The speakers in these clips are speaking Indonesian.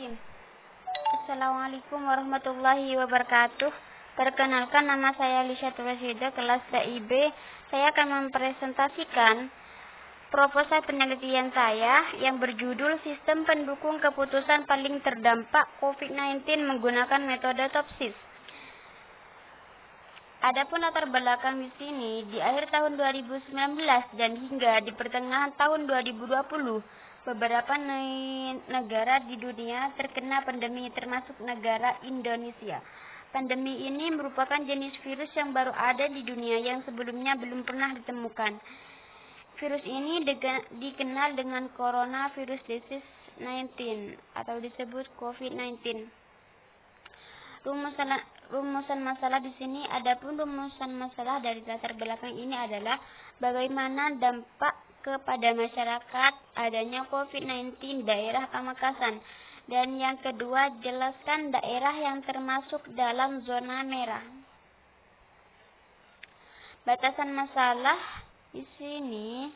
Bismillahirrahmanirrahim. Assalamualaikum warahmatullahi wabarakatuh. Perkenalkan, nama saya Lisyatul Rasida, kelas DIB. Saya akan mempresentasikan proposal penelitian saya yang berjudul Sistem Pendukung Keputusan Paling Terdampak COVID-19 menggunakan metode TOPSIS. Adapun latar belakang di sini, di akhir tahun 2019 dan hingga di pertengahan tahun 2020, beberapa negara di dunia terkena pandemi, termasuk negara Indonesia. Pandemi ini merupakan jenis virus yang baru ada di dunia yang sebelumnya belum pernah ditemukan. Virus ini dikenal dengan Coronavirus Disease 19 atau disebut COVID-19. Rumusan masalah di sini, adapun rumusan masalah dari latar belakang ini adalah bagaimana dampak kepada masyarakat adanya COVID-19 daerah Pamekasan, dan yang kedua, jelaskan daerah yang termasuk dalam zona merah. Batasan masalah di sini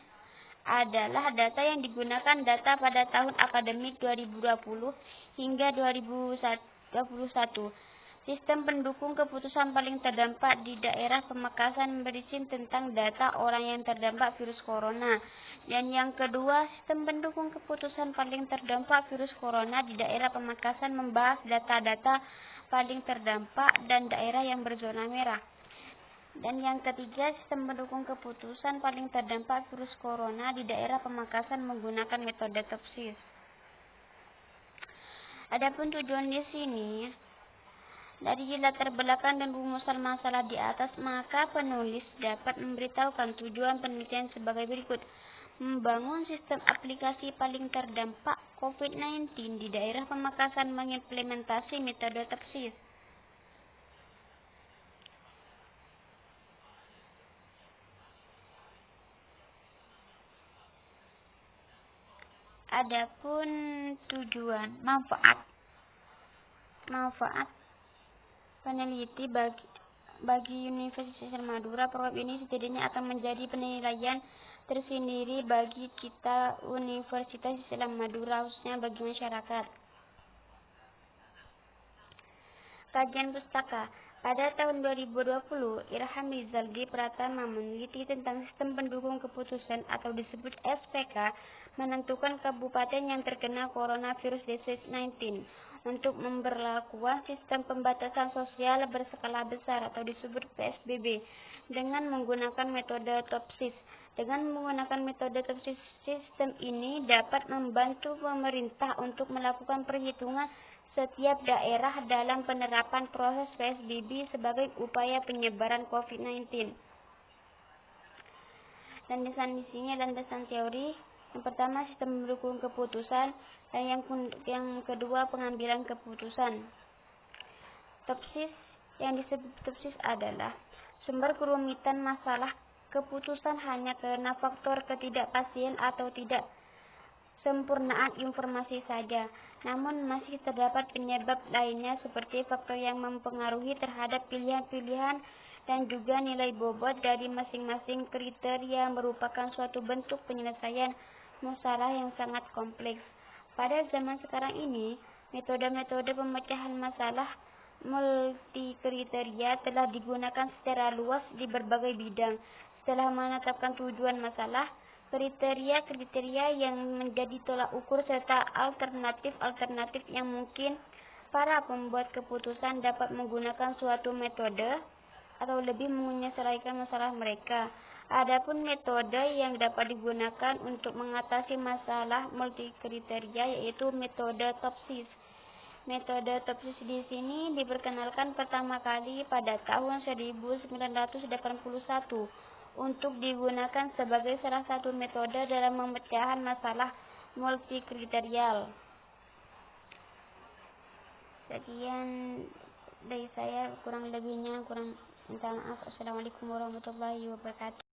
adalah data yang digunakan data pada tahun akademik 2020 hingga 2021. Sistem pendukung keputusan paling terdampak di daerah Pamekasan berisi tentang data orang yang terdampak virus corona. Dan yang kedua, sistem pendukung keputusan paling terdampak virus corona di daerah Pamekasan membahas data-data paling terdampak dan daerah yang berzona merah. Dan yang ketiga, sistem pendukung keputusan paling terdampak virus corona di daerah Pamekasan menggunakan metode TOPSIS. Adapun tujuan di sini, dari latar belakang dan rumusan masalah di atas, maka penulis dapat memberitahukan tujuan penelitian sebagai berikut: membangun sistem aplikasi paling terdampak COVID-19 di daerah Pamekasan mengimplementasi metode TOPSIS. Adapun tujuan manfaat peneliti bagi Universitas Madura, program ini setidaknya akan menjadi penilaian tersendiri bagi kita Universitas Islam Madura, khususnya bagi masyarakat. Kajian pustaka. Pada tahun 2020, Irham Rizaldi Pratama meneliti tentang sistem pendukung keputusan atau disebut SPK menentukan kabupaten yang terkena Coronavirus Disease 19 untuk memberlakukan sistem pembatasan sosial berskala besar atau disebut PSBB dengan menggunakan metode TOPSIS. Dengan menggunakan metode TOPSIS, sistem ini dapat membantu pemerintah untuk melakukan perhitungan setiap daerah dalam penerapan proses PSBB sebagai upaya penyebaran COVID-19. Landasan di sini landasan teori. Yang pertama, sistem pendukung keputusan, dan yang kedua, pengambilan keputusan. TOPSIS, yang disebut TOPSIS adalah sumber kerumitan masalah keputusan hanya karena faktor ketidakpastian atau tidak sempurnaan informasi saja, namun masih terdapat penyebab lainnya seperti faktor yang mempengaruhi terhadap pilihan-pilihan dan juga nilai bobot dari masing-masing kriteria merupakan suatu bentuk penyelesaian masalah yang sangat kompleks. Pada zaman sekarang ini, metode-metode pemecahan masalah multikriteria telah digunakan secara luas di berbagai bidang. Setelah menetapkan tujuan masalah, kriteria-kriteria yang menjadi tolak ukur serta alternatif-alternatif yang mungkin, para pembuat keputusan dapat menggunakan suatu metode atau lebih menyelesaikan masalah mereka. Adapun metode yang dapat digunakan untuk mengatasi masalah multikriteria yaitu metode TOPSIS. Metode TOPSIS di sini diperkenalkan pertama kali pada tahun 1981 untuk digunakan sebagai salah satu metode dalam pemecahan masalah multikriterial. Sekian dari saya, kurang lebihnya minta maaf. Assalamualaikum warahmatullahi wabarakatuh.